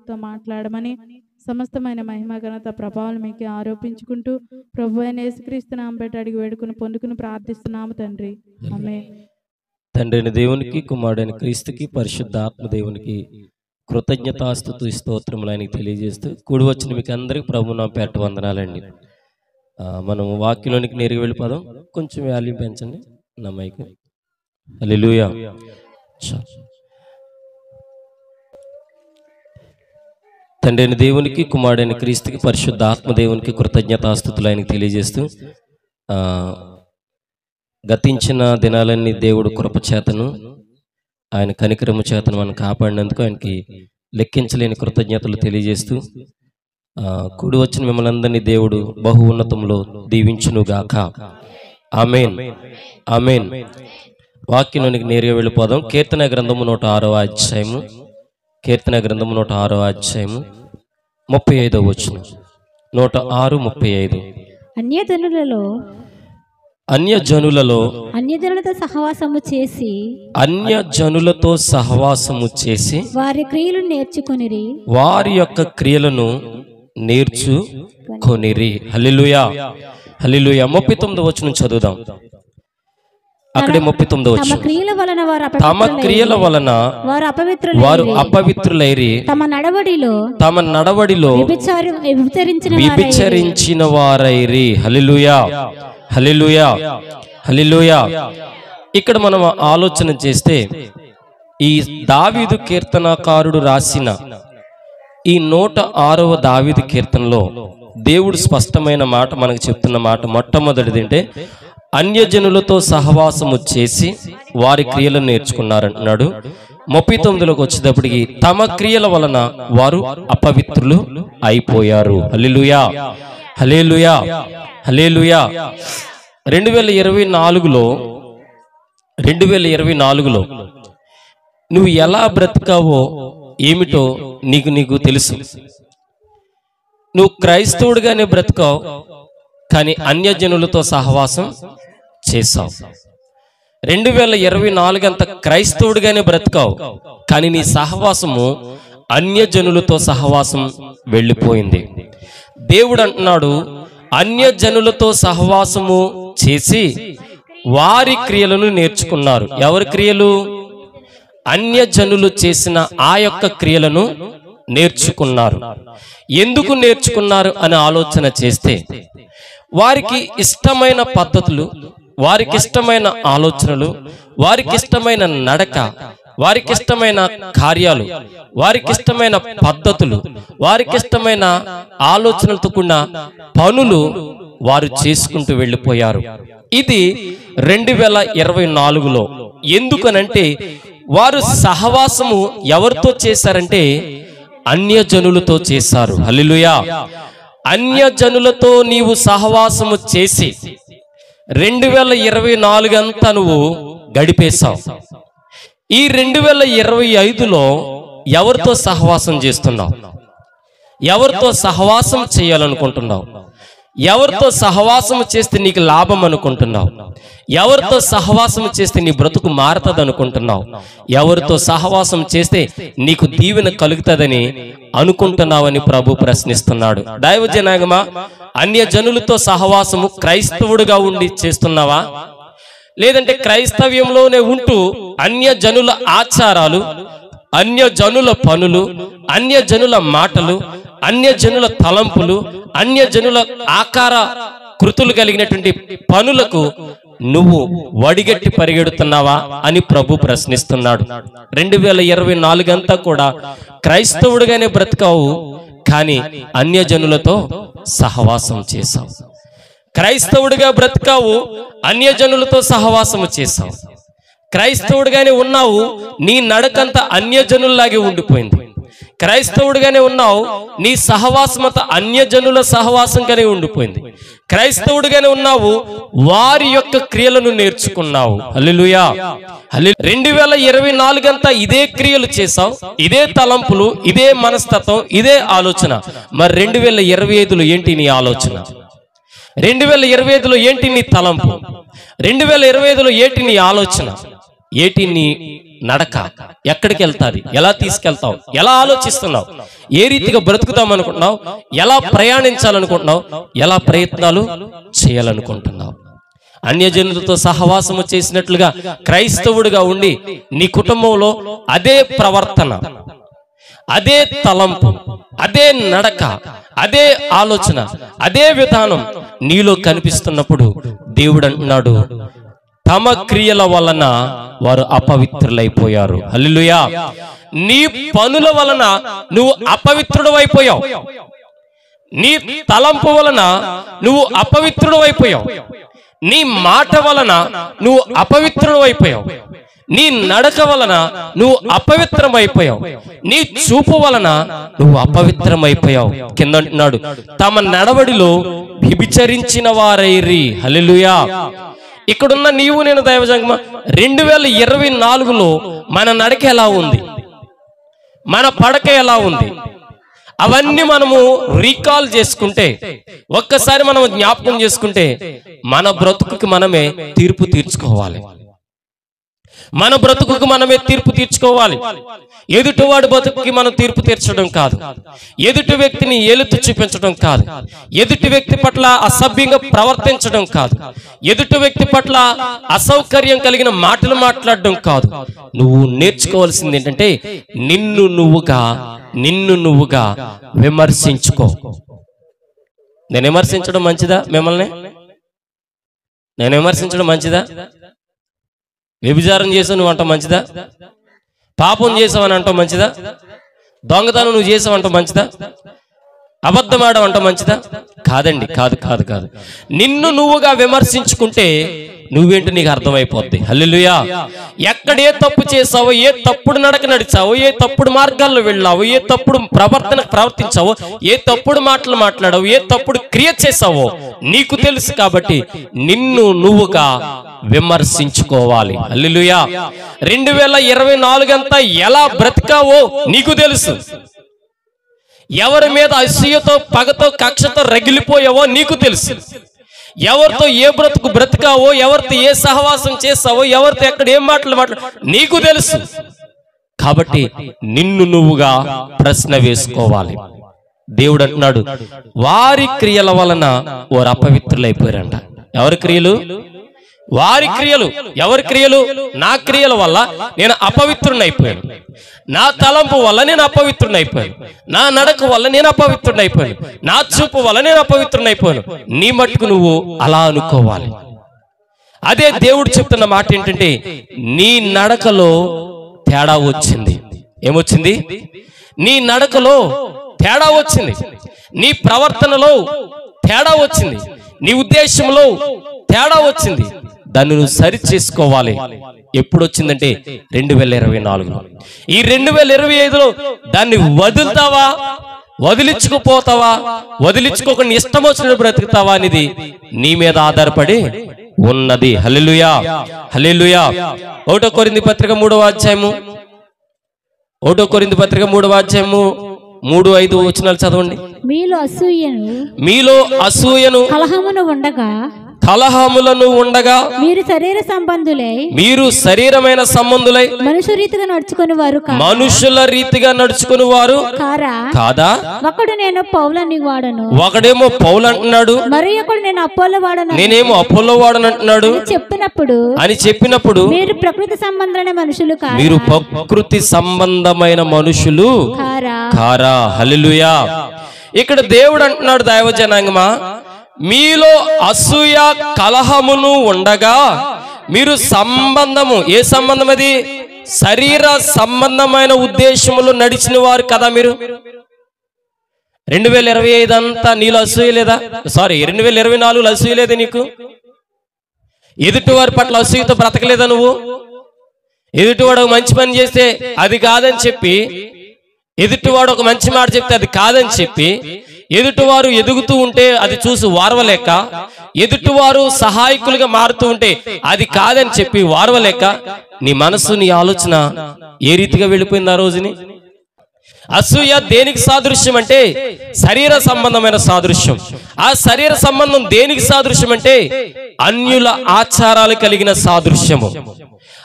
మాతో మాట్లాడమని సమస్తమైన మహిమ ఘనత ప్రభావాలు మీకు ఆరోపించుకుంటూ ప్రభు అయిన యేసుక్రీస్తు నామం పెట్టి అడిగి వేడుకుని పొందుకుని ప్రార్థిస్తున్నాము తండ్రి. ఆమేన్. తండ్రిని దేవునికి, కుమారుడైన క్రీస్తుకి, పరిశుద్ధాత్మ దేవునికి కృతజ్ఞతాస్తుతి స్తోత్రములు ఆయనకి తెలియజేస్తూ కూడి వచ్చిన మీకు అందరికీ ప్రభు నామం పేరట వందనాలండి. మనం వాక్యంలోనికి నేరుగా వెళ్ళిపోదాం. కొంచెం వాల్యూమ్ పెంచండి నా మైక్. హల్లెలూయా. తండ్రిని దేవునికి, కుమారుడైన క్రీస్తుకి, పరిశుద్ధాత్మ దేవునికి కృతజ్ఞతాస్తుతులు ఆయనకి తెలియజేస్తూ గతించిన దినాలన్నీ దేవుడు కృపచేతను ఆయన కనికరము చేతను మనం కాపాడినందుకు ఆయనకి లెక్కించలేని కృతజ్ఞతలు తెలియజేస్తూ కూడి వచ్చిన మిమ్మల్ని అందరినీ దేవుడు బహు ఉన్నతంలో దీవించునుగాక. ఆమేన్, ఆమేన్. వాక్యంలోనికి నేరుగా వెళ్ళిపోదాం. కీర్తన గ్రంథము 106వ అధ్యాయము, కీర్తన గ్రంథము 106వ అధ్యాయము 35వ వచనం. 106:35. అన్యజనులతో సహవాసము చేసి వారి క్రియలు నేర్చుకొనిరి, వారి యొక్క క్రియలను నేర్చుకొనిరి. హల్లెలూయా, హల్లెలూయా. 39వ వచనం చదువుదాం. అక్కడే 39వ వచనం. తమ క్రియల వలన వారు అపవిత్రులైరి, తమ నడవడిలో వ్యభిచరించిన వారైరి. హల్లెలూయా, హల్లెలూయా, హల్లెలూయా. ఇక్కడ మనం ఆలోచన చేస్తే ఈ దావీదు కీర్తనకారుడు రాసిన ఈ 106వ దావీదు కీర్తనలో దేవుడు స్పష్టమైన మాట మనకు చెప్తున్న మాట మొట్టమొదటిది అంటే అన్యజనులతో సహవాసము చేసి వారి క్రియలను నేర్చుకున్నారంటున్నాడు. 39లోకి వచ్చేటప్పటికి తమ క్రియల వలన వారు అపవిత్రులు అయిపోయారు. హల్లెలూయా, హల్లెలూయా, హల్లెలూయా. 2024లో నువ్వు ఎలా బ్రతికావో ఏమిటో నీకు తెలుసు. నువ్వు క్రైస్తవుడిగానే బ్రతికావు, కానీ అన్యజనులతో సహవాసం చేసావు. 2024 అంత క్రైస్తవుడిగానే బ్రతికావు, కానీ నీ సహవాసము అన్యజనులతో సహవాసం వెళ్ళిపోయింది. దేవుడు అంటున్నాడు, అన్యజనులతో సహవాసము చేసి వారి క్రియలను నేర్చుకున్నారు. ఎవరి క్రియలు? అన్యజనులు చేసిన ఆ యొక్క క్రియలను నేర్చుకున్నారు. ఎందుకు నేర్చుకున్నారు అని ఆలోచన చేస్తే వారికి ఇష్టమైన పద్ధతులు, వారికి ఇష్టమైన ఆలోచనలు, వారికి ఇష్టమైన నడక, వారికి ఇష్టమైన కార్యాలు, వారికి ఇష్టమైన పద్ధతులు, వారికి ఇష్టమైన ఆలోచనలతో కూడిన పనులు వారు చేసుకుంటూ వెళ్ళిపోయారు. ఇది 2024లో. ఎందుకనంటే వారు సహవాసము ఎవరితో చేశారంటే అన్యజనులతో చేశారు. హల్లెలూయా. అన్యజనులతో నీవు సహవాసము చేసి 2024 అంతా నువ్వు గడిపేశావు. ఈ 2025లో ఎవరితో సహవాసం చేస్తున్నావు? ఎవరితో సహవాసం చేయాలనుకుంటున్నావు? ఎవరితో సహవాసం చేస్తే నీకు లాభం అనుకుంటున్నావు? ఎవరితో సహవాసం చేస్తే నీ బ్రతుకు మారుతుంది అనుకుంటున్నావు? ఎవరితో సహవాసం చేస్తే నీకు దీవెన కలుగుతుందని అనుకుంటున్నావని ప్రభు ప్రశ్నిస్తున్నాడు. దైవజనాంగమా, అన్యజనులతో సహవాసము క్రైస్తవుడిగా ఉండి చేస్తున్నావా? లేదంటే క్రైస్తవ్యంలోనే ఉంటూ అన్యజనుల ఆచారాలు, అన్యజనుల పనులు, అన్యజనుల మాటలు, అన్యజనుల తలంపులు, అన్యజనుల ఆకార కృతులు కలిగినటువంటి పనులకు నువ్వు వడిగట్టి పరిగెడుతున్నావా అని ప్రభు ప్రశ్నిస్తున్నాడు. 2024 అంతా కూడా క్రైస్తవుడిగానే బ్రతికావు, కానీ అన్యజనులతో సహవాసం చేశావు. క్రైస్తవుడిగా బ్రతికావు, అన్యజనులతో సహవాసము చేశావు. క్రైస్తవుడిగానే ఉన్నావు, నీ నడకంతా అన్యజనుల్లాగే ఉండిపోయింది. క్రైస్తవుడిగానే ఉన్నావు, నీ సహవాసమంతా అన్యజనుల సహవాసంగానే ఉండిపోయింది. క్రైస్తవుడిగానే ఉన్నావు, వారి యొక్క క్రియలను నేర్చుకున్నావు. హల్లెలూయా. 2024 అంతా ఇదే క్రియలు చేసావు, ఇదే తలంపులు, ఇదే మనస్తత్వం, ఇదే ఆలోచన. మరి 2025లో ఏంటి నీ ఆలోచన? 2025లో ఏంటి నీ తలంపు? 2025లో ఏంటి నీ ఆలోచన? ఏంటి నీ నడక ఎక్కడికి వెళ్తాది, ఎలా తీసుకెళ్తావు, ఎలా ఆలోచిస్తున్నావు, ఏ రీతిగా బ్రతుకుతాం అనుకుంటున్నావు, ఎలా ప్రయాణించాలనుకుంటున్నావు, ఎలా ప్రయత్నాలు చేయాలనుకుంటున్నావు. అన్యజనులతో సహవాసము చేసినట్లుగా క్రైస్తవుడిగా ఉండి నీ కుటుంబంలో అదే ప్రవర్తన, అదే తలంపు, అదే నడక, అదే ఆలోచన, అదే విధానం నీలో కనిపిస్తున్నప్పుడు దేవుడు అంటున్నాడు, తమ క్రియల వలన వారు అపవిత్రులైపోయారు. హల్లెలూయా. నీ పనుల వలన నువ్వు అపవిత్రుడు అయిపోయావు. నీ తలంపు వలన నువ్వు అపవిత్రుడు అయిపోయావు. నీ మాట వలన నువ్వు అపవిత్రుడు అయిపోయావు. నీ నడక వలన నువ్వు అపవిత్రమైపోయావు. నీ చూపు వలన నువ్వు అపవిత్రమైపోయావు. కింద అంటున్నాడు, తమ నడవడిలో వ్యభిచరించిన వారైరి. హల్లెలూయా. ఇక్కడున్న నీవు నేను దైవజంగమ 2024లో మన నడక ఎలా ఉంది, మన పడక ఎలా ఉంది, అవన్నీ మనము రీకాల్ చేసుకుంటే, ఒక్కసారి మనం జ్ఞాపకం చేసుకుంటే మన బ్రతుకుకి మనమే తీర్పు తీర్చుకోవాలి. మన బ్రతుకుకు మనమే తీర్పు తీర్చుకోవాలి. ఎదుటివాడి బ్రతుకుకి మనం తీర్పు తీర్చడం కాదు, ఎదుటి వ్యక్తిని ఏలుతు చూపించడం కాదు, ఎదుటి వ్యక్తి పట్ల అసభ్యంగా ప్రవర్తించడం కాదు, ఎదుటి వ్యక్తి పట్ల అసౌకర్యం కలిగిన మాటలు మాట్లాడడం కాదు. నువ్వు నేర్చుకోవాల్సింది ఏంటంటే నిన్ను నువ్వుగా విమర్శించుకో. నేను విమర్శించడం మంచిదా? మిమ్మల్ని నేను విమర్శించడం మంచిదా? వ్యభిచారం చేసావు నువ్వు అంటావు మంచిదా? పాపం చేసావని అంటావు మంచిదా? దొంగతనం నువ్వు చేసావు అంటావు మంచిదా? అబద్ధం ఆడడం అంటావు మంచిదా? కాదండి, కాదు కాదు కాదు. నిన్ను నువ్వుగా విమర్శించుకుంటే నువ్వేంటి నీకు అర్థమైపోద్ది. హల్లెలూయా. ఎక్కడ ఏ తప్పు చేసావో, ఏ తప్పుడు నడక నడిచావో, ఏ తప్పుడు మార్గాల్లో వెళ్ళావో, ఏ తప్పుడు ప్రవర్తించావో, ఏ తప్పుడు మాటలు మాట్లాడావో, ఏ తప్పుడు క్రియ చేసావో నీకు తెలుసు. కాబట్టి నిన్ను నువ్వుగా విమర్శించుకోవాలి. హల్లెలూయా. 2024 అంతా ఎలా బ్రతికావో నీకు తెలుసు. ఎవరి మీద అసూయతో, పగతో, కక్షతో రగిలిపోయావో నీకు తెలుసు. ఎవరితో ఏ బ్రతికావో, ఎవరితో ఏ సహవాసం చేసావో, ఎవరితో ఎక్కడ ఏం మాట్లాడు నీకు తెలుసు. కాబట్టి నిన్ను నువ్వుగా ప్రశ్న వేసుకోవాలి. దేవుడు అంటున్నాడు, వారి క్రియల వలన వారు అపవిత్రులైపోయారంట. ఎవరి క్రియలు? వారి క్రియలు. ఎవరి క్రియలు? నా క్రియల వల్ల నేను అపవిత్రుడైపోయాను, నా తలంపు వల్ల నేను అపవిత్రుడైపోయాను, నా నడక వల్ల నేను అపవిత్రుడైపోయాను, నా చూపు వల్ల నేను అపవిత్రుడైపోయాను. నీ మట్టుకు నువ్వు అలా అనుకోవాలి. అదే దేవుడు చెప్తున్న మాట ఏంటంటే, నీ నడకలో తేడా వచ్చింది. ఏమొచ్చింది? నీ నడకలో తేడా వచ్చింది, నీ ప్రవర్తనలో తేడా వచ్చింది, నీ ఉద్దేశంలో తేడా వచ్చింది. దాన్ని నువ్వు సరి చేసుకోవాలి. ఎప్పుడు వచ్చిందంటే 2024లో. ఈ 2025లో దాన్ని వదులుతావా, వదిలించుకుపోతావా, వదిలించుకోకుండా ఇష్టం వచ్చినట్టు బ్రతుకుతావా అనేది నీ మీద ఆధారపడి ఉన్నది. హల్లెలూయా, హల్లెలూయా. 1 కొరింథీ పత్రిక 3వ అధ్యాయము, 1 కొరింథీ పత్రిక 3వ అధ్యాయము 3-5 వచనాలు చదవండి. మీలో అసూయను కలహములను ఉండగా మీరు శరీరమైన సంబంధులై మనుషుల రీతిగా నడుచుకుని వారు కాదా? ఒకడేమో పౌలు అంటున్నాడు, నేనేమో అపోల్లో వాడని అంటున్నాడు అని చెప్పినప్పుడు మీరు ప్రకృతి సంబంధమైన మనుషులు కారా. హల్లెలూయా. ఇక్కడ దేవుడు అంటున్నాడు, దైవజనాంగమా, మీలో అసూయ కలహమును ఉండగా మీరు సంబంధము, ఏ సంబంధం అది? శరీర సంబంధమైన ఉద్దేశములు నడిచిన వారు కదా మీరు. 2025 అంతా నీలో అసూయ లేదా? 2024లో అసూయ లేదా నీకు? ఎదుటి వారి పట్ల అసూయతో బ్రతకలేదా నువ్వు? ఎదుటివాడు ఒక మంచి పని చేస్తే అది కాదని చెప్పి, ఎదుటివాడు ఒక మంచి మాట చెప్తే అది కాదని చెప్పి, ఎదుటివారు ఎదుగుతూ ఉంటే అది చూసి వారవలేక, ఎదుటివారు సహాయకులుగా మారుతూ ఉంటే అది కాదని చెప్పి వారవలేక, నీ మనసు, నీ ఆలోచన ఏ రీతిగా వెళ్ళిపోయింది ఆ రోజుని? అసూయ దేనికి సాదృశ్యం అంటే శరీర సంబంధమైన సాదృశ్యం. ఆ శరీర సంబంధం దేనికి సాదృశ్యం అంటే అన్యుల ఆచారాలు కలిగిన సాదృశ్యము.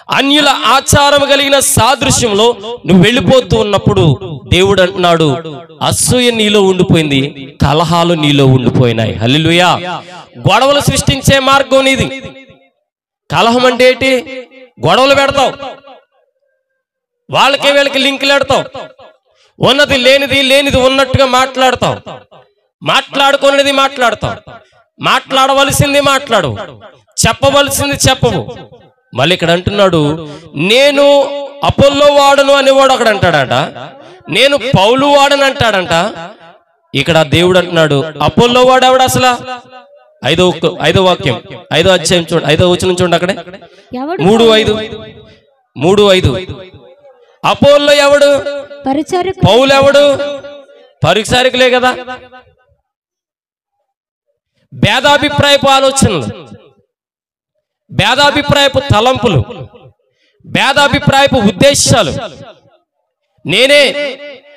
అన్యుల ఆచారం కలిగిన సాదృశ్యంలో నువ్వు వెళ్ళిపోతూ ఉన్నప్పుడు దేవుడు అంటున్నాడు, అసూయ నీలో ఉండిపోయింది, కలహాలు నీలో ఉండిపోయినాయి. హల్లెలూయా. గొడవలు సృష్టించే మార్గం నీది. కలహం అంటే ఏంటి? గొడవలు పెడతావు, వాళ్ళకి వీళ్ళకి లింకులు పెడతావు, ఉన్నది లేనిది లేనిది ఉన్నట్టుగా మాట్లాడతావు, మాట్లాడుకున్నది మాట్లాడతావు, మాట్లాడవలసింది మాట్లాడు, చెప్పవలసింది చెప్పవు. మళ్ళీ ఇక్కడ అంటున్నాడు, నేను అపోల్లో వాడను అనేవాడు ఒకడు అంటాడట, నేను పౌలు వాడని అంటాడంట. ఇక్కడ దేవుడు అంటున్నాడు, అపోల్లో వాడు ఎవడు అసలు? ఐదో వాక్యం, 5వ అధ్యాయం చూడండి, 5వ వచనం చూడండి. అక్కడే 3:5 అపోల్లో ఎవడు? పౌలు ఎవడు? పరిచారకులే కదా. భేదాభిప్రాయపు ఆలోచనలు, భేదాభిప్రాయపు తలంపులు, భేదాభిప్రాయపు ఉద్దేశాలు,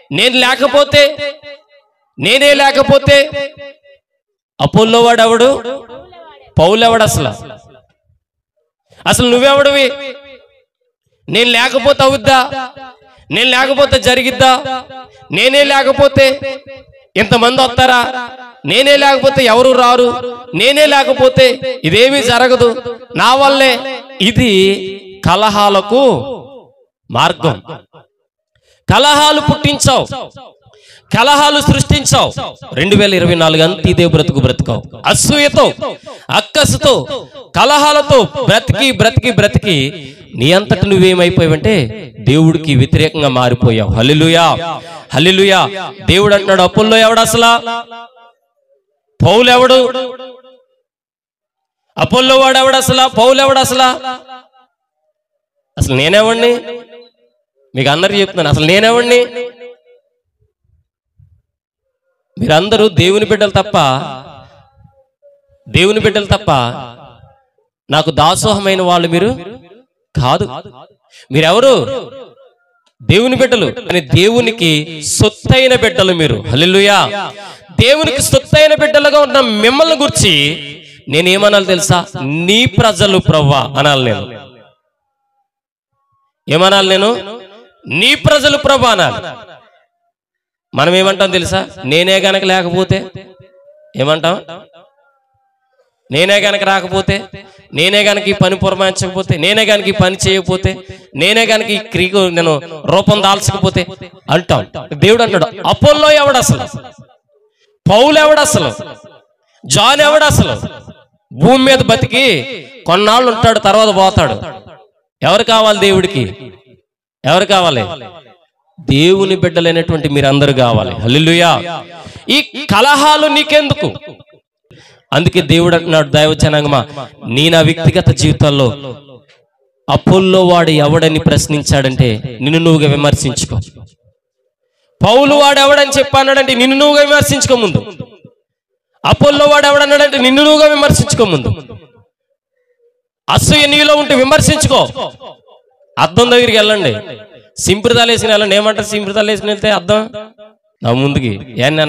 నేను లేకపోతే అపోల్లో వాడెవడు? పౌలు ఎవడు? అసలు నువ్వెవడివి? నేను లేకపోతే అవుద్దా? నేను లేకపోతే జరిగిద్దా? నేనే లేకపోతే ఇంతమంది వస్తారా? నేనే లేకపోతే ఎవరు రారు? నేనే లేకపోతే ఇదేమీ జరగదు, నా వల్లే. ఇది కలహాలకు మార్గం. కలహాలు పుట్టించావు, కలహాలు సృష్టించావు. 2024 అంతా ఇదే బ్రతుకావు. అసూయతో, అక్కసుతో, కలహాలతో బ్రతికి నీ అంతటి నువ్వేమైపోయావంటే దేవుడికి వ్యతిరేకంగా మారిపోయావు. హల్లెలూయా, హల్లెలూయా. దేవుడు అంటున్నాడు, అపోల్లో ఎవడు అసలు? పౌలు ఎవడు? అపోల్లో వాడు ఎవడు అసలు? పౌలు ఎవడు అసలు? అసలు నేనేవాడిని? మీకు అందరికి చెప్తున్నాను, అసలు నేనేవాడిని? మీరందరూ దేవుని బిడ్డలు తప్ప నాకు దాసోహమైన వాళ్ళు మీరు కాదు. మీరెవరు? దేవుని బిడ్డలు. అని దేవునికి సొత్తైన బిడ్డలు మీరు. హల్లెలూయా. దేవునికి సొత్తైన బిడ్డలుగా ఉన్న మిమ్మల్ని గురించి నేనేమనాలి తెలుసా? నీ ప్రజలు ప్రవ్వా అనాలి. నేను ఏమనాలి? నేను నీ ప్రజలు ప్రభా అనాలి. మనం ఏమంటాం తెలుసా? నేనే గనక లేకపోతే ఏమంటాం? నేనే గనక రాకపోతే, నేనే గనక ఈ పని పురమాయించకపోతే, నేనే గనక ఈ పని చేయకపోతే, నేనే గనక ఈ క్రియకు నేను రూపం దాల్చకపోతే అంటాం. దేవుడు అంటాడు, అపోల్లో ఎవడు అసలు? పౌలు ఎవడు అసలు? జాన్ ఎవడు అసలు? భూమి మీద బతికి కొన్నాళ్ళు ఉంటాడు, తర్వాత పోతాడు. ఎవరు కావాలి దేవుడికి? ఎవరు కావాలి? దేవుని బిడ్డలైనటువంటి మీరందరూ కావాలి. హల్లెలూయా. ఈ కలహాలు నీకెందుకు? అందుకే దేవుడు అంటున్నాడు, దైవజనాంగమా, నీ నా వ్యక్తిగత జీవితాల్లో అపోల్లో వాడు ఎవడని ప్రశ్నించాడంటే నిన్ను నువ్వుగా విమర్శించుకో. పౌలు వాడు ఎవడని చెప్పన్నాడంటే నిన్ను నువ్వుగా విమర్శించుకో ముందు. అపోల్లో వాడు ఎవడన్నాడంటే నిన్ను నువ్వుగా విమర్శించుకో ముందు. అసూయ నీలో ఉంటే విమర్శించుకో. అద్దం దగ్గరికి వెళ్ళండి, సింప్రదాలు వేసుకుని వెళ్ళండి. ఏమంటారు? సింప్రదాలు వేసుకుని వెళ్తే అద్దం నా ముందుకి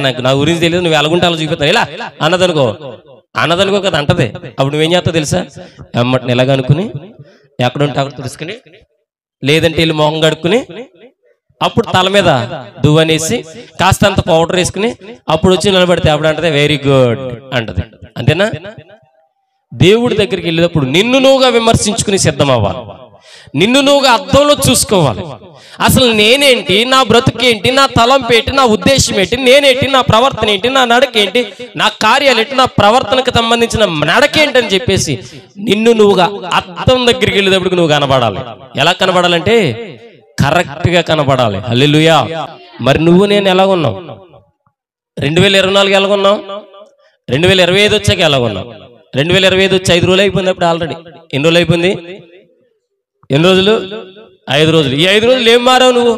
నాకు నా గురించి తెలియదు, నువ్వు ఎలాగుంటే అలా చూపిస్తాను ఇలా అన్నదనుకో కదా అంటదే. అప్పుడు నువ్వేం చేస్తావు తెలుసా? ఎమ్మటిని ఎలాగనుకుని ఎక్కడుంటే అక్కడ తుడుచుకుని, లేదంటే వెళ్ళి మొహం కడుక్కుని, అప్పుడు తల మీద దువ్వనేసి కాస్తంత పౌడర్ వేసుకుని అప్పుడు వచ్చి నిలబడితే అప్పుడు అంటదే వెరీ గుడ్ అంటది. అంతేనా? దేవుడి దగ్గరికి వెళ్ళేటప్పుడు నిన్ను నువ్వుగా విమర్శించుకుని సిద్ధం అవ్వాలి. నిన్ను నువ్వుగా అద్దంలో చూసుకోవాలి. అసలు నేనేంటి, నా బ్రతుకేంటి, నా తలంపేంటి, నా ఉద్దేశం ఏంటి, నేనేంటి, నా ప్రవర్తన ఏంటి, నా నడకేంటి, నా కార్యాలు ఏంటి, నా ప్రవర్తనకు సంబంధించిన నడకేంటి అని చెప్పేసి నిన్ను నువ్వుగా అద్దం దగ్గరికి వెళ్ళేటప్పుడు నువ్వు కనబడాలి. ఎలా కనబడాలంటే కరెక్ట్ గా కనబడాలి. హల్లెలూయా. మరి నువ్వు నేను ఎలా ఉన్నావు? 2024 ఎలాగున్నావు? 2025 వచ్చాక ఎలాగున్నావు? 2025 వచ్చి 5 రోజులు అయిపోయింది. అప్పుడు ఆల్రెడీ ఎన్ని రోజులు అయిపోయింది? ఎన్ని రోజులు? 5 రోజులు. ఈ 5 రోజులు ఏం మారావు నువ్వు?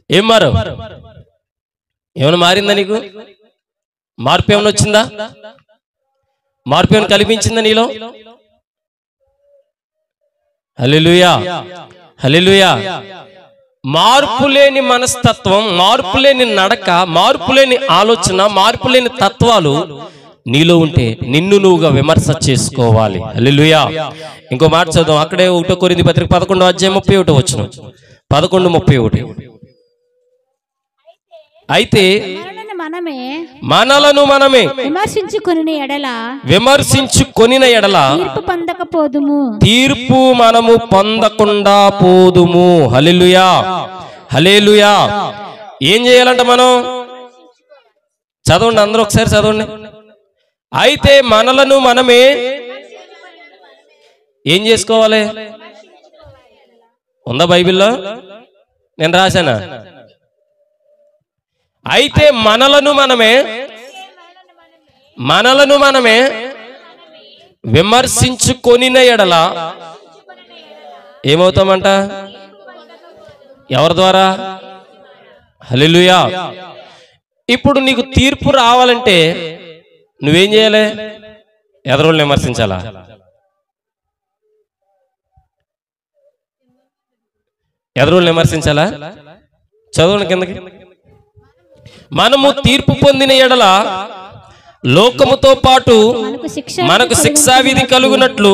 ఏం మారావు? ఏమైనా మారిందా నీకు? మార్పు ఏమైనా వచ్చిందా? మార్పు ఏమైనా కల్పించిందా నీలో? హల్లెలూయా, హల్లెలూయా. మార్పు లేని మనస్తత్వం, మార్పు లేని నడక, మార్పు లేని ఆలోచన, మార్పు లేని తత్వాలు నీలో ఉంటే నిన్ను నువ్వుగా విమర్శ చేసుకోవాలి. హల్లెలూయా. ఇంకో మాట చదువు, అక్కడే 1 కొరింథీ పత్రిక 11:31 11:31. అయితే మనలను మనమే విమర్శించుకొనిన ఎడల తీర్పు మనము పొందకుండా పోదుము. హల్లెలూయా, హల్లెలూయా. ఏం చేయాలంట మనం? చదవండి, అందరూ ఒకసారి చదవండి. అయితే మనలను మనమే ఏం చేసుకోవాలి? ఉందా బైబిల్లో? నేను రాశానా? అయితే మనలను మనమే విమర్శించుకొనిన ఎడల ఏమవుతామంట? ఎవరి ద్వారా? హల్లెలూయా. ఇప్పుడు నీకు తీర్పు రావాలంటే నువ్వేం చేయాలి? ఎదరోళ్ళని విమర్శించాలా? ఎదరోళ్ళని విమర్శించాలా? చదవండి కిందకి. మనము తీర్పు పొందిన ఎడల లోకముతో పాటు మనకు శిక్షావిధి కలుగునట్లు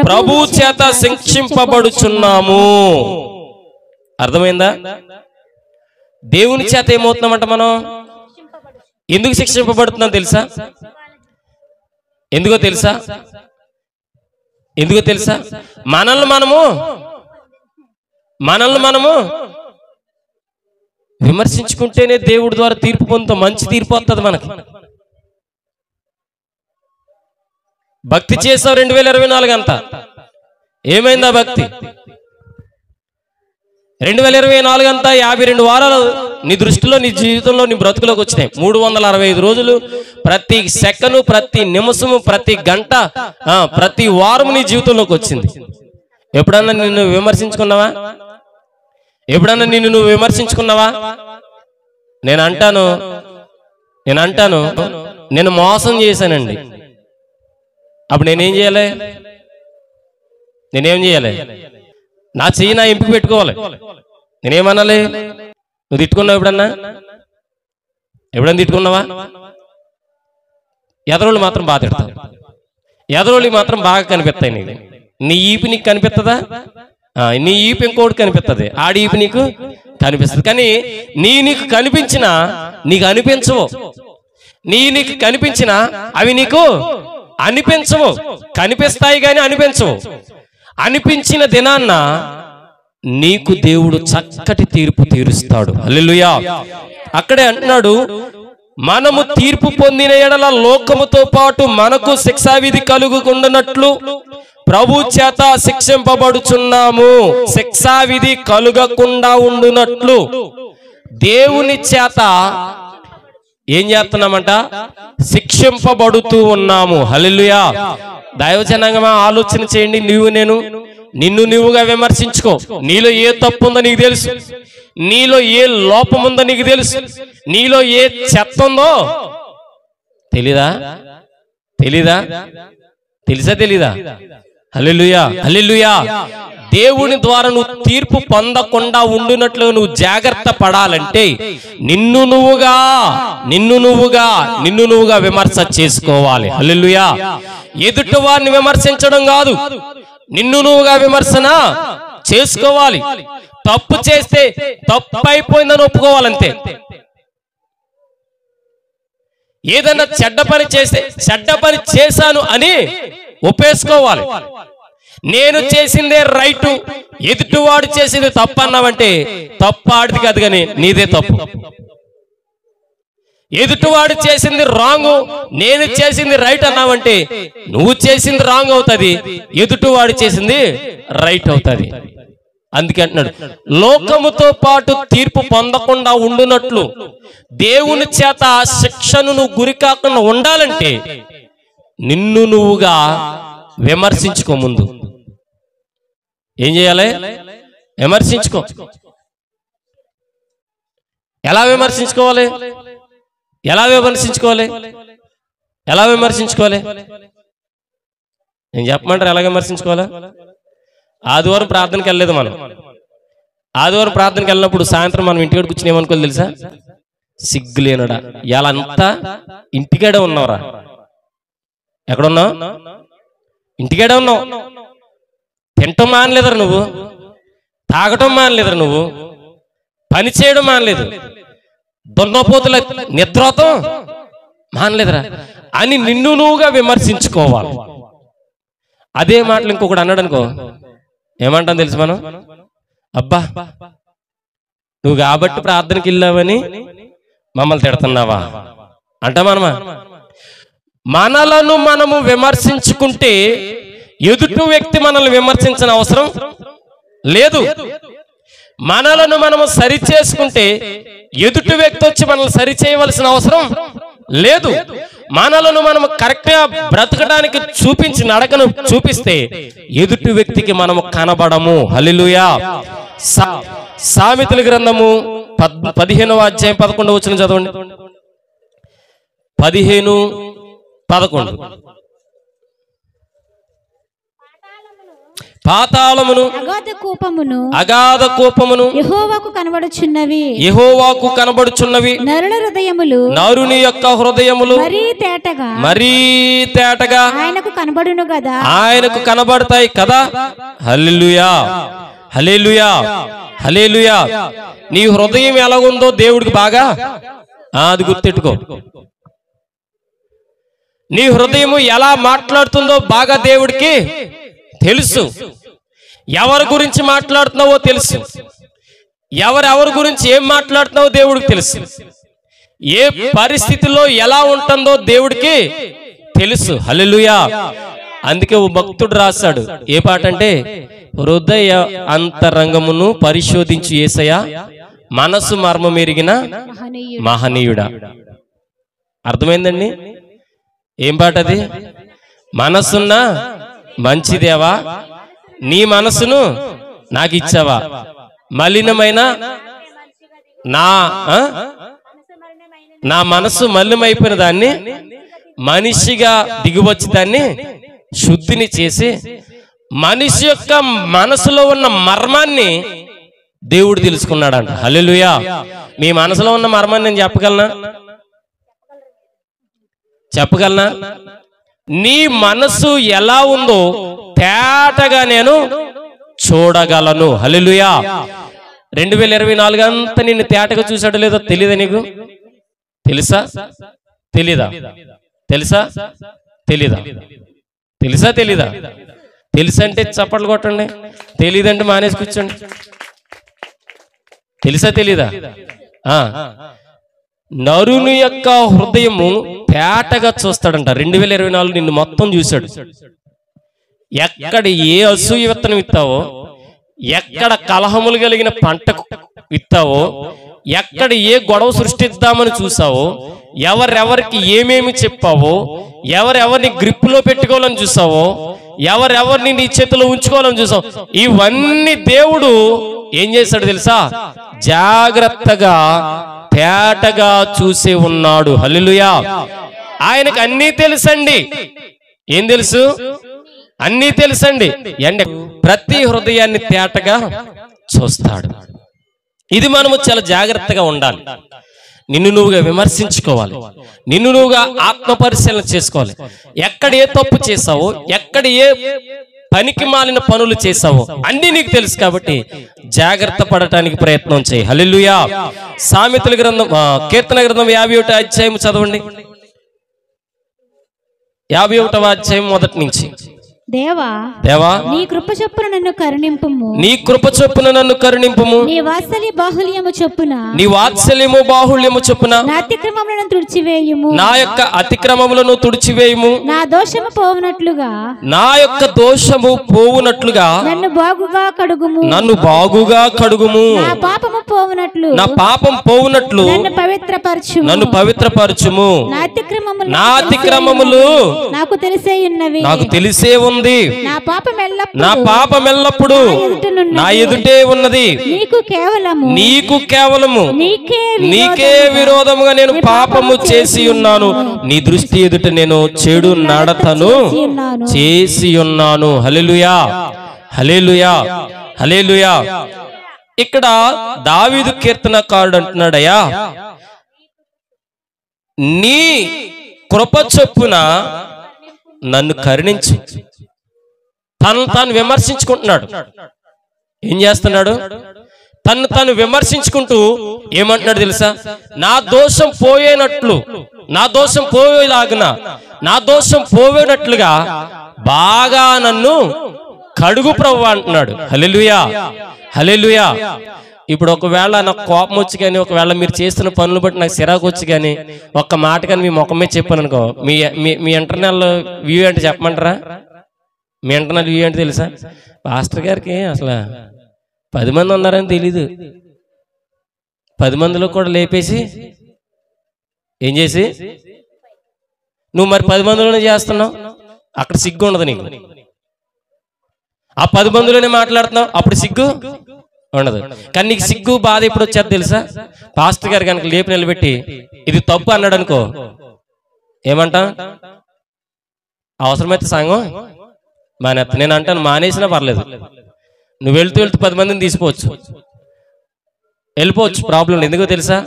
ప్రభు చేత శిక్షింపబడుచున్నాము. అర్థమైందా? దేవుని చేత ఏమవుతున్నామంట మనం? ఎందుకు శిక్షింపబడుతున్నాం తెలుసా? ఎందుకో తెలుసా? మనల్ని మనము విమర్శించుకుంటేనే దేవుడి ద్వారా తీర్పు పొందుతాం. మంచి తీర్పు వస్తుంది మనకి. భక్తి చేసావు 2024 అంతా. ఏమైందా భక్తి? 2024 అంతా 52 వారాలు నీ దృష్టిలో, నీ జీవితంలో, నీ బ్రతుకులోకి వచ్చినాయి. 365 రోజులు, ప్రతి సెకను, ప్రతి నిమిషము, ప్రతి గంట, ప్రతి వారం నీ జీవితంలోకి వచ్చింది. ఎప్పుడన్నా నిన్ను విమర్శించుకున్నావా? ఎప్పుడన్నా నిన్ను నువ్వు విమర్శించుకున్నావా? నేను అంటాను నేను మోసం చేశానండి. అప్పుడు నేనేం చేయాలి? నా చెయ్యి నా ఎంపిక పెట్టుకోవాలి. నేనేమనాలి? నువ్వు తిట్టుకున్నావు ఎప్పుడన్నా తిట్టుకున్నావా? ఎదరోళ్ళు మాత్రం బాగా తిడతావు. ఎదరోళ్ళు మాత్రం బాగా కనిపిస్తాయి నీకు. నీ ఈపు నీకు కనిపిస్తుందా? నీ ఈపు ఇంకోటి కనిపిస్తుంది, ఆడి ఈపు నీకు కనిపిస్తుంది. కానీ నీకు కనిపించినా నీకు అనిపించవు. నీకు కనిపించినా అవి నీకు అనిపించవు. కనిపిస్తాయి కానీ అనిపించవు. అనిపించిన దినాన్న నీకు దేవుడు చక్కటి తీర్పు తీరుస్తాడు. హల్లెలూయా. అక్కడే అంటున్నాడు, మనము తీర్పు పొందిన ఎడల లోకముతో పాటు మనకు శిక్షావిధి కలుగుకుండానట్లు ప్రభు చేత శిక్షింపబడుచున్నాము. శిక్షావిధి కలుగకుండా ఉండునట్లు దేవుని చేత ఏం చేస్తున్నామంట? శిక్షింపబడుతూ ఉన్నాము. హల్లెలూయా. దైవజనంగా ఆలోచన చేయండి. నిన్ను నువ్వుగా విమర్శించుకో. నీలో ఏ తప్పు ఉందో నీకు తెలుసు. నీలో ఏ లోపం ఉందో నీకు తెలుసు. నీలో ఏ చెత్త ఉందో తెలీదా? తెలీదా? హల్లెలూయా, హల్లెలూయా. దేవుని ద్వారా నువ్వు తీర్పు పొందకుండా ఉండునట్లు నువ్వు జాగ్రత్త పడాలంటే నిన్ను నువ్వుగా విమర్శ చేసుకోవాలి. హల్లెలూయా. ఎదుటి వారిని విమర్శించడం కాదు, నిన్ను నువ్వుగా విమర్శన చేసుకోవాలి. తప్పు చేస్తే తప్పు అయిపోయిందని ఒప్పుకోవాలంతే. ఏదన్నా చెడ్డ పని చేస్తే చెడ్డ పని చేశాను అని ఒప్పేసుకోవాలి. నేను చేసిందే రైటు, ఎదుటివాడు చేసింది తప్పు అన్నావంటే తప్పు ఆడిది కాదు కానీ నీదే తప్పు. ఎదుటివాడు చేసింది రాంగ్, నేను చేసింది రైట్ అన్నావంటే నువ్వు చేసింది రాంగ్ అవుతుంది, ఎదుటివాడు చేసింది రైట్ అవుతుంది. అందుకే అంటున్నాడు, లోకముతో పాటు తీర్పు పొందకుండా ఉండునట్లు దేవుని చేత శిక్షను నువ్వు గురి కాకుండా ఉండాలంటే నిన్ను నువ్వుగా విమర్శించుకో. ముందు ఏం చేయాలి? విమర్శించుకో. ఎలా విమర్శించుకోవాలి? నేను చెప్పమంటారు ఎలా విమర్శించుకోవాలా? ఆదివారం ప్రార్థనకి వెళ్ళలేదు మనం. ఆదివారం ప్రార్థనకి వెళ్ళినప్పుడు సాయంత్రం మనం ఇంటికి కూర్చుని ఏమనుకోవాలి తెలుసా? సిగ్గులేనడా. ఇవాళంతా ఇంటికాడే ఉన్నావురా. ఎక్కడున్నావు? ఇంటికాడే ఉన్నావు. తింటం మానలేదురా నువ్వు, తాగటం మానలేదురా నువ్వు, పని చేయడం మానలేదు, దొన్నపోతుల నిద్రతో మానలేదురా అని నిన్ను నువ్వుగా విమర్శించుకోవాలి. అదే మాటలు ఇంకొకటి అన్నాడు అనుకో, ఏమంటాం తెలుసు మనం? అబ్బా నువ్వు కాబట్టి ప్రార్థనకి వెళ్ళావని మమ్మల్ని తిడుతున్నావా అంట మనమా? మనలను మనము విమర్శించుకుంటే ఎదుటి వ్యక్తి మనల్ని విమర్శించిన అవసరం లేదు. మనలను మనము సరి చేసుకుంటే ఎదుటి వ్యక్తి వచ్చి మనల్ని సరి చేయవలసిన అవసరం లేదు. మనలను మనము కరెక్ట్ గా బ్రతకడానికి చూపించి నడకను చూపిస్తే ఎదుటి వ్యక్తికి మనము కనబడము. హల్లెలూయా. సామెతల గ్రంథము 15వ అధ్యాయం 11వ వచనం చదవండి. 15:11. పాతాళమును అగాధ కూపమును యెహోవాకు కనబడుచున్నవి. నరుని యొక్క హృదయములు మరీ తేటగా ఆయనకు కనబడతాయి కదా. హల్లెలూయా, హల్లెలూయా, హల్లెలూయా. నీ హృదయం ఎలాగుందో దేవుడికి బాగా అది గుర్తెట్టుకో. నీ హృదయము ఎలా మాట్లాడుతుందో బాగా దేవుడికి తెలుసు. ఎవరి గురించి మాట్లాడుతున్నావో తెలుసు, ఎవరెవరి గురించి ఏం మాట్లాడుతున్నావో దేవుడికి తెలుసు, ఏ పరిస్థితిలో ఎలా ఉంటుందో దేవుడికి తెలుసు. హల్లెలూయా. అందుకే ఓ భక్తుడు రాశాడు, ఏ పాట అంటే, హృదయ అంతరంగమును పరిశోధించు యేసయ్యా, మనసు మర్మం ఎరిగిన మహనీయుడా. అర్థమైందండి? ఏం పాట అది? మనసున్న మంచిదేవా, నీ మనసును నాకు ఇచ్చావా, మలినమైన నా మనసు మలినమైపోయిన దాన్ని మనిషిగా దిగివచ్చి దాన్ని శుద్ధిని చేసి మనిషి యొక్క మనసులో ఉన్న మర్మాన్ని దేవుడు తెలుసుకున్నాడంట. హల్లెలూయా. మీ మనసులో ఉన్న మర్మాన్ని నేను చెప్పగలనా? నీ మనసు ఎలా ఉందో తేటగా నేను చూడగలను. హల్లెలూయా. 2024 అంతా నిన్ను తేటగా చూసాడో లేదో తెలీదా నీకు? తెలుసా తెలీదా? తెలుసా తెలీదా? తెలుసా తెలీదా? తెలుసంటే చప్పట్లు కొట్టండి, తెలీదంటే మానేసి కూర్చోండి. తెలుసా తెలీదా? నరుని యొక్క హృదయము తేటగా చూస్తాడంట. 2024 నిన్ను మొత్తం చూశాడు. ఎక్కడ ఏ అసూయ విత్తనం విత్తావో, ఎక్కడ కలహములు కలిగిన పంట విత్తావో, ఎక్కడ ఏ గొడవ సృష్టిద్దామని చూసావో, ఎవరెవరికి ఏమేమి చెప్పావో, ఎవరెవరిని గ్రిప్పులో పెట్టుకోవాలని చూసావో, ఎవరెవరిని నీ చేతిలో ఉంచుకోవాలని చూసావు, ఇవన్నీ దేవుడు ఏం చేశాడు తెలుసా? జాగ్రత్తగా తేటగా చూసి ఉన్నాడు. హల్లెలూయా. ఆయనకు అన్నీ తెలుసండి. ఏం తెలుసు? అన్నీ తెలుసండి. అంటే ప్రతి హృదయాన్ని తేటగా చూస్తాడు. ఇది మనము చాలా జాగ్రత్తగా ఉండాలి. నిన్ను నువ్వుగా విమర్శించుకోవాలి, నిన్ను నువ్వుగా ఆత్మ పరిశీలన చేసుకోవాలి. ఎక్కడ ఏ తప్పు చేసావో, ఎక్కడ ఏ పనికి మాలిన పనులు చేసావో అన్ని నీకు తెలుసు కాబట్టి జాగ్రత్త పడటానికి ప్రయత్నం చేయి. హల్లెలూయా. సామెతల గ్రంథం కీర్తన గ్రంథం 51వ అధ్యాయం చదవండి. 51వ అధ్యాయం మొదటి నుంచి. దేవా నీ కృప చొప్పున నన్ను కరుణింపుము, నీ కృప చొప్పున నన్ను కరుణింపుము, నీ వాత్సల్య బాహుల్యము చొప్పున, నీ వాత్సల్యము బాహుళ్యము చొప్పున నా అతిక్రమములను తుడిచివేయుము, నా యొక్క అతిక్రమములను తుడిచివేయుము, నా దోషము పోవునట్లుగా, నా యొక్క దోషము పోవునట్లుగా నన్ను బాగుగా కడుగుము, నన్ను బాగుగా కడుగుము, నా పాపము పోవునట్లు, నా పాపం పోవునట్లు నన్ను పవిత్రపరచుము, నన్ను పవిత్రపరచుము, నా అతిక్రమములు నాకు తెలిసే ఉన్నవి, నాకు తెలిసే ఉంది, నా పాపం ఎల్లప్పుడు నా ఎదుటే ఉన్నది, నీకు కేవలము నీకే విరోధముగా నేను పాపము చేసి ఉన్నాను, నీ దృష్టి ఎదుట నేను చెడు నడతను చేసి ఉన్నాను. హల్లెలూయా, హల్లెలూయా, హల్లెలూయా. ఇక్కడ దావీదు కీర్తనకారుడు అంటున్నాడయ్యా, నీ కృప చొప్పున నన్ను కరుణించు. తను తాను విమర్శించుకుంటున్నాడు. ఏం చేస్తున్నాడు? తను తాను విమర్శించుకుంటూ ఏమంటున్నాడు తెలుసా? నా దోషం పోయేనట్లు, నా దోషం పోయేలాగున, నా దోషం పోయేనట్లుగా బాగా నన్ను కడుగు ప్రభువా అంటున్నాడు. హల్లెలూయా, హల్లెలూయా. ఇప్పుడు ఒకవేళ నాకు కోపం వచ్చి కానీ, ఒకవేళ మీరు చేస్తున్న పనులు బట్టి నాకు చిరాకు వచ్చి కానీ, ఒక్క మాట కానీ మీ ముఖం మీద చెప్పాను అనుకో, మీ ఇంటర్నల్ వ్యూ అంటే చెప్పమంటారా? మీ ఇంటర్నల్ వ్యూ అంటే తెలుసా? పాస్టర్ గారికి అసలు 10 మంది ఉన్నారని తెలీదు. 10 మందిలో కూడా లేపేసి ఏం చేసి నువ్వు మరి 10 మందిలోనే చేస్తున్నావు, అక్కడ సిగ్గు ఉండదు నీకు. ఆ 10 మందిలోనే మాట్లాడుతున్నావు, అప్పుడు సిగ్గు ఉండదు. కానీ నీకు సిగ్గు బాధ ఎప్పుడు వచ్చేది తెలుసా? పాస్టర్ గారు కనుక లేపి నిలబెట్టి ఇది తప్పు అన్నాడు అనుకో, ఏమంటా? అవసరమైతే సంఘం మానేస్తా. నేను అంటాను మానేసినా పర్లేదు, నువ్వు వెళ్తూ 10 మందిని తీసుకోవచ్చు, వెళ్ళిపోవచ్చు, ప్రాబ్లం లేదు. ఎందుకో తెలుసా?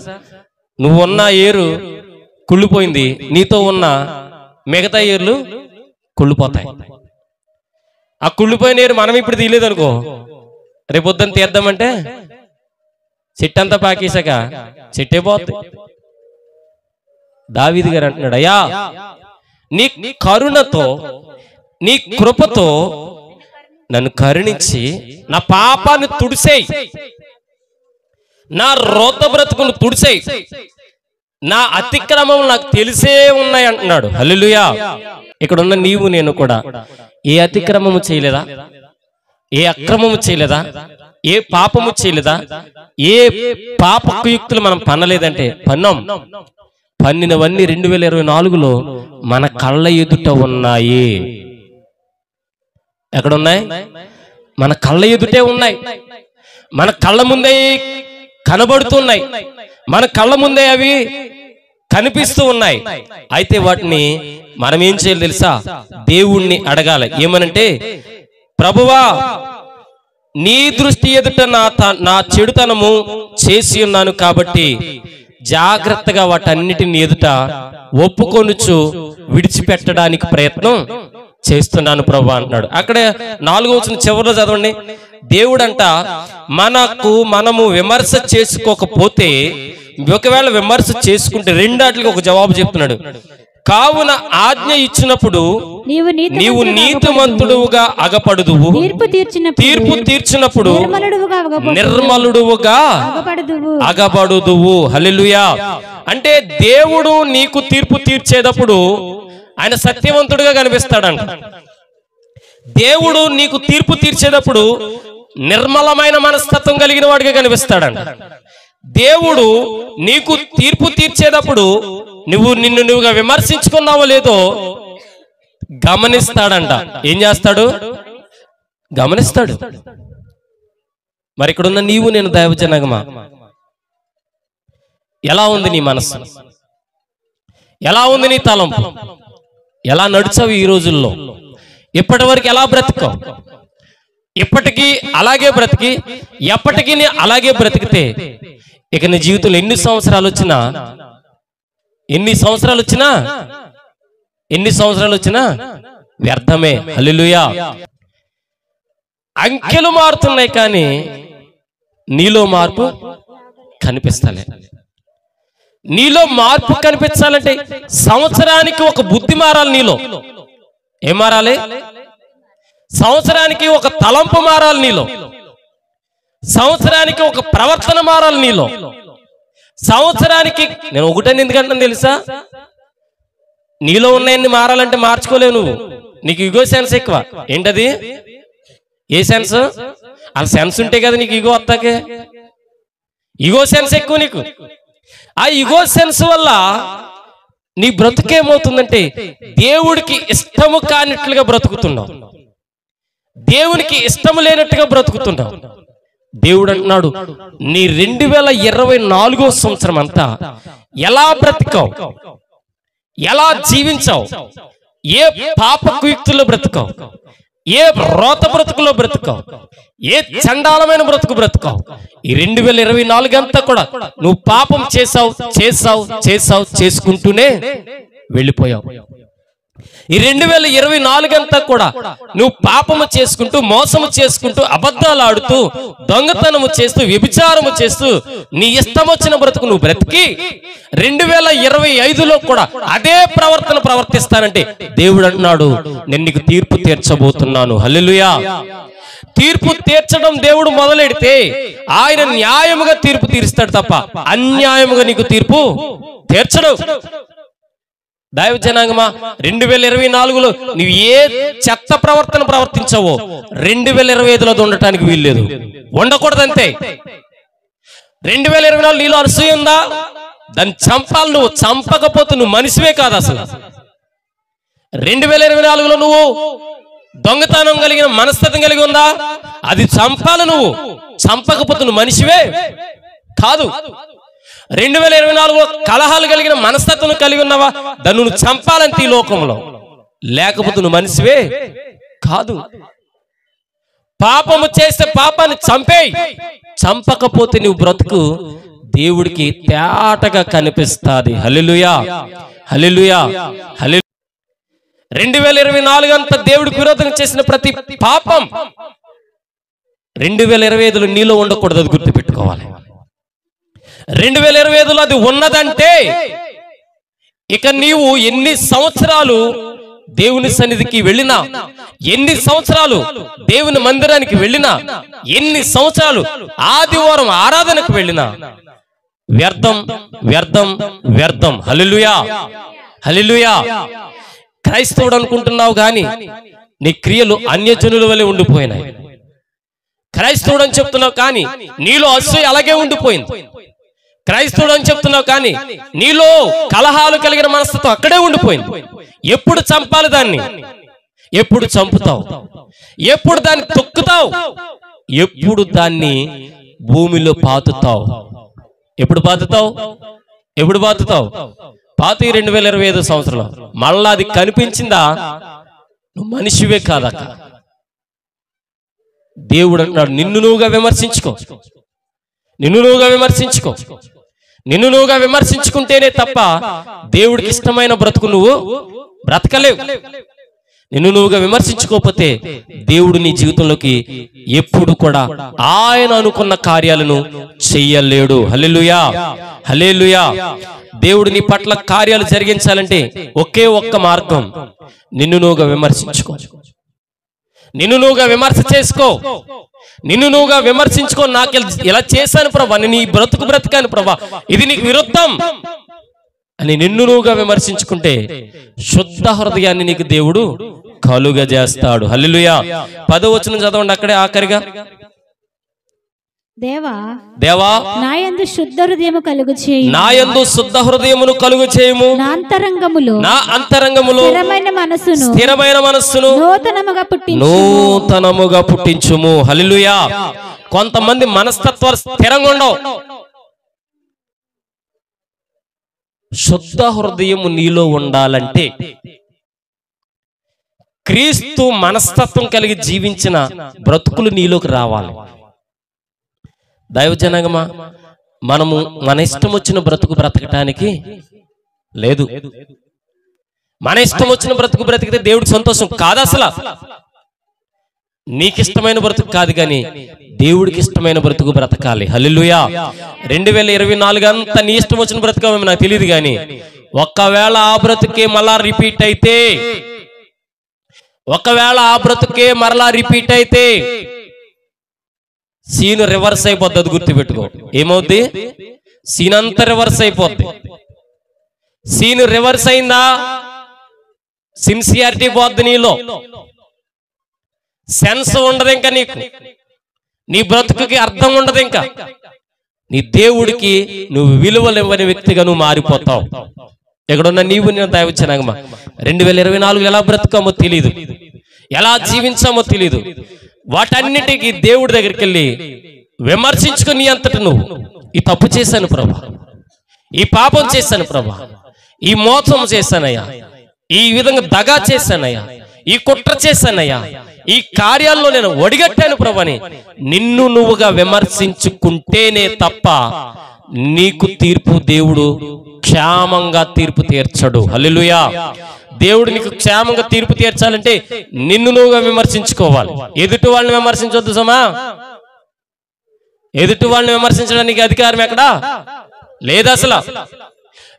నువ్వు ఉన్న ఏరు కుళ్ళిపోయింది, నీతో ఉన్న మిగతా ఏర్లు కుళ్ళిపోతాయి. ఆ కుళ్ళిపోయిన ఏరు మనం ఇప్పుడు తీయలేదు అనుకో, రేపొద్దున తీద్దామంటే చెట్టు అంతా పాకేశాక చెట్టే పోతుంది. దావీదు గారు అంటున్నాడు, అయ్యా నీ కరుణతో, నీ కృపతో నన్ను కరుణించి నా పాపాన్ని తుడిసేయి, నా రోత బ్రతుకును తుడిసేయి, నా అతిక్రమం నాకు తెలిసే ఉన్నాయి అంటున్నాడు. హల్లెలూయా. ఇక్కడ ఉన్న నీవు నేను కూడా ఏ అతిక్రమము చేయలేదా? ఏ అక్రమము చేయలేదా? ఏ పాపము చేయలేదా? ఏ పాపకుయుక్తులు మనం పన్నలేదంటే పన్నాం. పన్నినవన్నీ 2024లో మన కళ్ళ ఎదుట ఉన్నాయి. ఎక్కడున్నాయి? మన కళ్ళ ఎదుటే ఉన్నాయి, మన కళ్ళ ముందే కనబడుతున్నాయి, మన కళ్ళ ముందే అవి కనిపిస్తూ ఉన్నాయి. అయితే వాటిని మనం ఏం చేయాలి తెలుసా? దేవుణ్ణి అడగాలి. ఏమనంటే, ప్రభువా నీ దృష్టి ఎదుట నా చెడుతనము చేసి ఉన్నాను కాబట్టి జాగ్రత్తగా వాటన్నిటిని ఎదుట ఒప్పుకొనుచు విడిచిపెట్టడానికి ప్రయత్నం చేస్తున్నాను ప్రభువా అంటున్నాడు. అక్కడ 4వ వచనం చివరిలో చదవండి. దేవుడంట మనము విమర్శ చేసుకోకపోతే, ఒకవేళ విమర్శ చేసుకుంటే రెండాటికి ఒక జవాబు చెప్తున్నాడు. కావున ఆజ్ఞ ఇచ్చినప్పుడు నీవు నీతిమంతుడుగా అగపడుదువు, తీర్పు తీర్చినప్పుడు నిర్మలుడుగా అగపడుదువు. హల్లెలూయా. అంటే దేవుడు నీకు తీర్పు తీర్చేటప్పుడు ఆయన సత్యవంతుడిగా కనిపిస్తాడంట. దేవుడు నీకు తీర్పు తీర్చేటప్పుడు నిర్మలమైన మనస్తత్వం కలిగిన వాడిగా కనిపిస్తాడంట. దేవుడు నీకు తీర్పు తీర్చేటప్పుడు నిన్నుగా విమర్శించుకున్నావో లేదో గమనిస్తాడంట. ఏం చేస్తాడు? గమనిస్తాడు. మరి ఇక్కడున్న నీవు నేను దైవజనగమా, ఎలా ఉంది నీ మనస్సు? ఎలా ఉంది నీ తలంపు? ఎలా నడిచావు ఈ రోజుల్లో? ఇప్పటి వరకు ఎలా బ్రతికావు? ఇప్పటికీ అలాగే బ్రతికి ఎప్పటికీ అలాగే బ్రతికితే ఇక నీ జీవితంలో ఎన్ని సంవత్సరాలు వచ్చినా వ్యర్థమే. హల్లెలూయా. అంకెలు మారుతున్నాయి కానీ నీలో మార్పు కనిపిస్తలే. నీలో మార్పు కనిపించాలంటే సంవత్సరానికి ఒక బుద్ధి మారాలి నీలో. ఏం మారాలి? సంవత్సరానికి ఒక తలంపు మారాలి నీలో. సంవత్సరానికి ఒక ప్రవర్తన మారాలి నీలో. సంవత్సరానికి నేను ఒకటని ఎందుకంటాను తెలుసా? నీలో ఉన్నాయన్ని మారాలంటే మార్చుకోలేవు నువ్వు. నీకు ఈగో సెన్స్ ఎక్కువ. ఏంటది? A sense? ఆ సెన్స్ ఉంటే కదా నీకు ఈగో వస్తాకే. ఈగో సెన్స్ ఎక్కువ నీకు. ఆ ఈగో సెన్స్ వల్ల నీ బ్రతుకేమవుతుందంటే దేవుడికి ఇష్టము కానిట్లుగా బ్రతుకుతున్నావు, దేవునికి ఇష్టము లేనట్టుగా బ్రతుకుతున్నావు. దేవుడు అంటున్నాడు, నీ 2024వ సంవత్సరం అంతా ఎలా బ్రతికావు, ఎలా జీవించావు, ఏ పాపకుయుక్తుల్లో బ్రతికావు, ఏ రోత బ్రతుకులో బ్రతుకావు, ఏ చండాలమైన బ్రతుకు బ్రతుకావు. ఈ 2024 అంతా కూడా నువ్వు పాపం చేసుకుంటూనే వెళ్ళిపోయావు. ఈ 2024 అంతా కూడా నువ్వు పాపము చేసుకుంటూ, మోసము చేసుకుంటూ, అబద్ధాలు ఆడుతూ, దొంగతనము చేస్తూ, వ్యభిచారము చేస్తూ, నీ ఇష్టం వచ్చిన బ్రతుకు నువ్వు బ్రతికి 2025లో కూడా అదే ప్రవర్తన ప్రవర్తిస్తానంటే దేవుడు అంటున్నాడు, నేను నీకు తీర్పు తీర్చబోతున్నాను. హల్లెలూయా. తీర్పు తీర్చడం దేవుడు మొదలెడితే ఆయన న్యాయముగా తీర్పు తీరుస్తాడు తప్ప అన్యాయముగా నీకు తీర్పు తీర్చడు. దైవ జనాంగమా, 2024లో నువ్వు ఏ చెత్త ప్రవర్తన ప్రవర్తించవో 2025లో ఉండటానికి వీల్లేదు, ఉండకూడదంతే. 2024 నీలో అసూయ ఉందా? దాన్ని చంపాలి. నువ్వు చంపకపోతే నువ్వు మనిషివే కాదు అసలు. 2024లో నువ్వు దొంగతనం కలిగిన మనస్తత్వం కలిగి ఉందా? అది చంపాలి. నువ్వు చంపకపోతే నువ్వు మనిషివే కాదు. 2024లో కలహాలు కలిగిన మనస్తత్వం కలిగి ఉన్నావా? దాన్ని నువ్వు చంపాలంటే ఈ లోకంలో, లేకపోతే నువ్వు మనిషివే కాదు. పాపము చేస్తే పాపాన్ని చంపేయి, చంపకపోతే నువ్వు బ్రతుకు దేవుడికి తేటగా కనిపిస్తాది. హల్లెలూయా, హల్లెలూయా, హల్లెలూయా. 2024 అంతా దేవుడికి విరోధంగా చేసిన ప్రతి పాపం 2025లో నీలో ఉండకూడదు. అది గుర్తుపెట్టుకోవాలి. 2025లో అది ఉన్నదంటే ఇక నీవు ఎన్ని సంవత్సరాలు దేవుని సన్నిధికి వెళ్ళినా, ఎన్ని సంవత్సరాలు దేవుని మందిరానికి వెళ్ళినా, ఎన్ని సంవత్సరాలు ఆదివారం ఆరాధనకు వెళ్ళినా వ్యర్థం, వ్యర్థం, వ్యర్థం. హల్లెలూయా, హల్లెలూయా. క్రైస్తవుడు అనుకుంటున్నావు కానీ నీ క్రియలు అన్యజనుల వలె ఉండిపోయినాయి. క్రైస్తవుడు అని చెప్తున్నావు కానీ నీలో అసూయ అలాగే ఉండిపోయింది. క్రైస్తవుడు అని చెప్తున్నావు కానీ నీలో కలహాలు కలిగిన మనస్తత్వం అక్కడే ఉండిపోయింది. ఎప్పుడు చంపాలి దాన్ని? ఎప్పుడు చంపుతావు? ఎప్పుడు దాన్ని తొక్కుతావు? ఎప్పుడు దాన్ని భూమిలో పాతుతావు? ఎప్పుడు పాతుతావు? ఎప్పుడు పాతుతావు? పాతి 2025 సంవత్సరంలో మళ్ళా అది కనిపించిందా నువ్వు మనిషివే కాదక్క. దేవుడు అంటున్నాడు, నిన్ను నువ్వుగా విమర్శించుకో, నిన్ను నువ్వుగా విమర్శించుకో. నిన్ను నువ్వుగా విమర్శించుకుంటేనే తప్ప దేవుడికి ఇష్టమైన బ్రతుకు నువ్వు బ్రతకలేవు. నిన్ను నువ్వుగా విమర్శించుకోకపోతే దేవుడు నీ జీవితంలోకి ఎప్పుడు కూడా ఆయన అనుకున్న కార్యాలను చెయ్యలేడు. హల్లెలూయా, హల్లెలూయా. దేవుడు నీ పట్ల కార్యాలు జరిగించాలంటే ఒకే ఒక్క మార్గం, నిన్ను నువ్వుగా విమర్శించుకో, నిన్ను నువ్వుగా విమర్శ చేసుకో, నిన్ను నువ్వుగా విమర్శించుకో. నాకు ఇలా చేశాను ప్రభా, నేను ఈ బ్రతుకు బ్రతికాను ప్రభా, ఇది నీకు విరుద్ధం అని నిన్ను నువ్వుగా విమర్శించుకుంటే శుద్ధ హృదయాన్ని నీకు దేవుడు కలుగజేస్తాడు. హల్లెలూయా. 10వ వచనం చదవండి అక్కడే ఆఖరిగా. దేవా, దేవా, నాయందు శుద్ధ హృదయము కలుగు చేయుము, నాయందు శుద్ధ హృదయమును కలుగు చేయుము, నా అంతరంగములో స్థిరమైన మనస్సును నూతనముగా పుట్టించుము. హల్లెలూయా. కొంతమంది మనస్తత్వాలు స్థిరంగా ఉండవు. శుద్ధ హృదయము నీలో ఉండాలంటే క్రీస్తు మనస్తత్వం కలిగి జీవించిన బ్రతుకులు నీలోకి రావాలి. దైవజనగమా, మనము మన ఇష్టం వచ్చిన బ్రతుకు బ్రతకటానికి లేదు. మన ఇష్టం వచ్చిన బ్రతుకు బ్రతికితే దేవుడికి సంతోషం కాదు. అసలు నీకు ఇష్టమైన బ్రతుకు కాదు కానీ దేవుడికి ఇష్టమైన బ్రతుకు బ్రతకాలి. హల్లెలూయా. 2024 అంతా నీ ఇష్టం వచ్చిన బ్రతకమేమో నాకు తెలియదు కానీ ఒకవేళ ఆ బ్రతుకే మళ్ళా రిపీట్ అయితే, ఒకవేళ ఆ బ్రతుకే మరలా రిపీట్ అయితే సీను రివర్స్ అయిపోద్ది. అది గుర్తుపెట్టుకో. ఏమవుద్ది? సీన్ అంతా రివర్స్ అయిపోద్ది. సీను రివర్స్ అయిందా సిన్సియారిటీ పోద్ది, నీలో సెన్స్ ఉండదు, ఇంకా నీకు నీ బ్రతుకుకి అర్థం ఉండదు, ఇంకా నీ దేవుడికి నువ్వు విలువలివ్వని వ్యక్తిగా నువ్వు మారిపోతావు. ఎక్కడున్న నీవు నేను దైవజనమా 2024 ఎలా బ్రతుకామో తెలియదు, ఎలా జీవించామో తెలియదు. వాటన్నిటికీ దేవుడి దగ్గరికి వెళ్ళి విమర్శించుకుని అంతట నువ్వు ఈ తప్పు చేశాను ప్రభా, ఈ పాపం చేశాను ప్రభా, ఈ మోసం చేశానయ్యా, ఈ విధంగా దగా చేశానయ్యా, ఈ కుట్ర చేశానయ్యా, ఈ కార్యాల్లో నేను ఒడిగట్టాను ప్రభు అని నిన్ను నువ్వుగా విమర్శించుకుంటేనే తప్ప నీకు తీర్పు దేవుడు క్షేమంగా తీర్పు తీర్చడు. హల్లెలూయా. దేవుడు నీకు క్షేమంగా తీర్పు తీర్చాలంటే నిన్ను నువ్వుగా విమర్శించుకోవాలి. ఎదుటి వాళ్ళని విమర్శించొద్దు సమా. ఎదుటి వాళ్ళని విమర్శించడానికి అధికారం ఎక్కడా లేదు. అసలు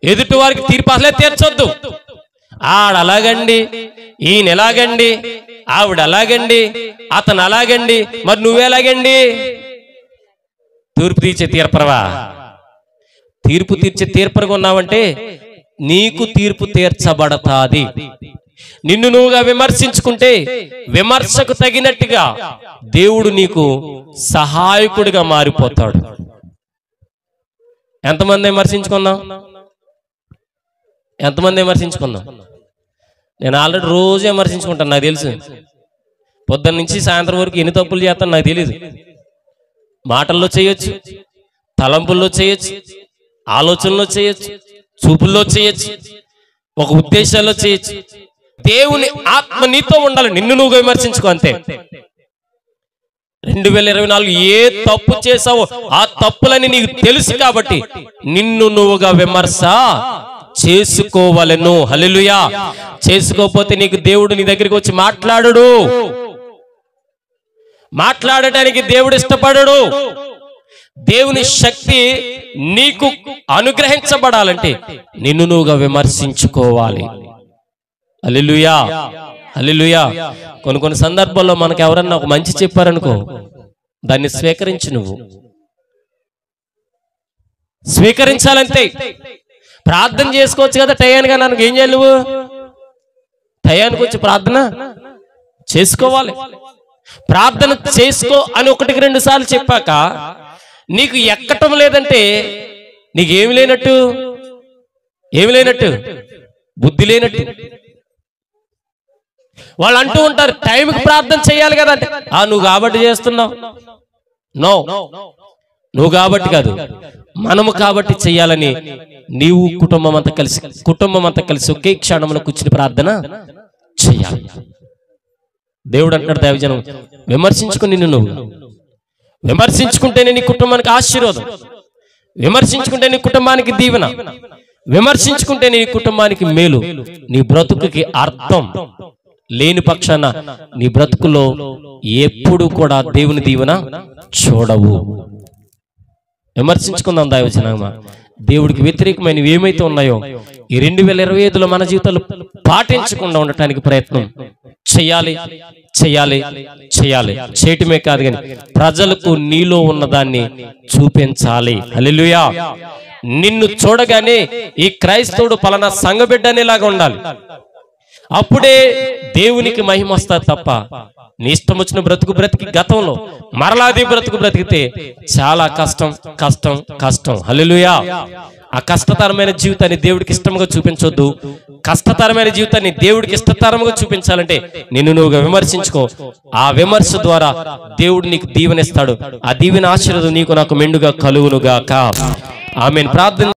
ఎదుటి వారికి తీర్పు అసలే తీర్చొద్దు. ఆడ అలాగండి, ఈయన ఎలాగండి, ఆవిడ అలాగండి, అతను అలాగండి, మరి నువ్వెలాగండి? తీర్పు తీర్చే తీర్పరవా? తీర్పు తీర్చే తీర్పరగా ఉన్నావంటే నీకు తీర్పు తీర్చబడతాది. నిన్ను నువ్వుగా విమర్శించుకుంటే విమర్శకు తగినట్టుగా దేవుడు నీకు సహాయకుడిగా మారిపోతాడు. ఎంతమంది విమర్శించుకుందాం? ఎంతమంది విమర్శించుకుందాం? నేను ఆల్రెడీ రోజు విమర్శించుకుంటాను. నాకు తెలుసు పొద్దున్న నుంచి సాయంత్రం వరకు ఎన్ని తప్పులు చేస్తాను నాకు తెలియదు. మాటల్లో చేయొచ్చు, తలంపుల్లో చేయొచ్చు, ఆలోచనలో చేయొచ్చు, చూపుల్లో చేయొచ్చు, ఒక ఉద్దేశాల్లో చేయొచ్చు. దేవుని ఆత్మ నీతో ఉండాలి. నిన్ను నువ్వు విమర్శించుకో అంతే. 2024 ఏ తప్పు చేసావో ఆ తప్పులని నీకు తెలుసు కాబట్టి నిన్ను నువ్వుగా విమర్శ చేసుకోవాలను. హల్లెలూయా. చేసుకోకపోతే నీకు దేవుడు నీ దగ్గరికి వచ్చి మాట్లాడడు. మాట్లాడటానికి దేవుడు ఇష్టపడడు. దేవుని శక్తి నీకు అనుగ్రహించబడాలంటే నిన్ను నువ్వుగా విమర్శించుకోవాలి. హల్లెలూయా. హల్లెలూయా. కొన్ని సందర్భాల్లో మనకు ఎవరన్నా ఒక మంచి చెప్పారనుకో, దాన్ని స్వీకరించు. నువ్వు స్వీకరించాలంతే. ప్రార్థన చేసుకోవచ్చు కదా టయానికి. నాకు ఏం చేయాలి? నువ్వు టయానికి వచ్చి ప్రార్థన చేసుకోవాలి. ప్రార్థన చేసుకో అని 1-2 సార్లు చెప్పాక నీకు ఎక్కటం లేదంటే నీకేమి లేనట్టు? ఏమి లేనట్టు? బుద్ధి లేనట్టు. వాళ్ళు అంటూ ఉంటారు టైంకి ప్రార్థన చేయాలి కదా అంటే, నువ్వు కాబట్టి చేస్తున్నావు. నో, నువ్వు కాబట్టి కాదు, మనము కాబట్టి చెయ్యాలని నీవు కుటుంబం అంతా కలిసి ఒకే క్షణంలో కూర్చుని ప్రార్థన చెయ్యాలి. దేవుడు అంటాడు దైవజనం, విమర్శించుకుని నిన్ను నువ్వు విమర్శించుకుంటేనే నీ కుటుంబానికి ఆశీర్వాదం, విమర్శించుకుంటే నీ కుటుంబానికి దీవెన, విమర్శించుకుంటే నీ కుటుంబానికి మేలు. నీ బ్రతుకుకి అర్థం లేని పక్షాన నీ బ్రతుకులో ఎప్పుడు కూడా దేవుని దీవెన చూడవు. విమర్శించుకుందాం దైవజనమా. దేవుడికి వ్యతిరేకమైనవి ఏమైతే ఉన్నాయో ఈ 2025లో మన జీవితాలు పాటించకుండా ఉండటానికి ప్రయత్నం చెయ్యాలి. చేయటమే కాదు కానీ ప్రజలకు నీలో ఉన్నదాన్ని చూపించాలి. హల్లెలూయా. నిన్ను చూడగానే ఈ క్రైస్తవుడు పలానా సంఘబిడ్డ అనేలాగా ఉండాలి. అప్పుడే దేవునికి మహిమ వస్తుంది తప్ప నీ ఇష్టం వచ్చిన బ్రతికి గతంలో మరలాది బ్రతుకు బ్రతికితే చాలా కష్టం. హల్లెలూయా. ఆ కష్టతరమైన జీవితాన్ని దేవుడికి ఇష్టంగా చూపించొద్దు. కష్టతరమైన జీవితాన్ని దేవుడికి ఇష్టతరంగా చూపించాలంటే నిన్ను నువ్వుగా విమర్శించుకో. ఆ విమర్శ ద్వారా దేవుడు నీకు దీవెనిస్తాడు. ఆ దీవెన ఆశీర్వాదం నీకు నాకు మెండుగా కలుగునుగాక. ఆమేన్. ప్రార్థన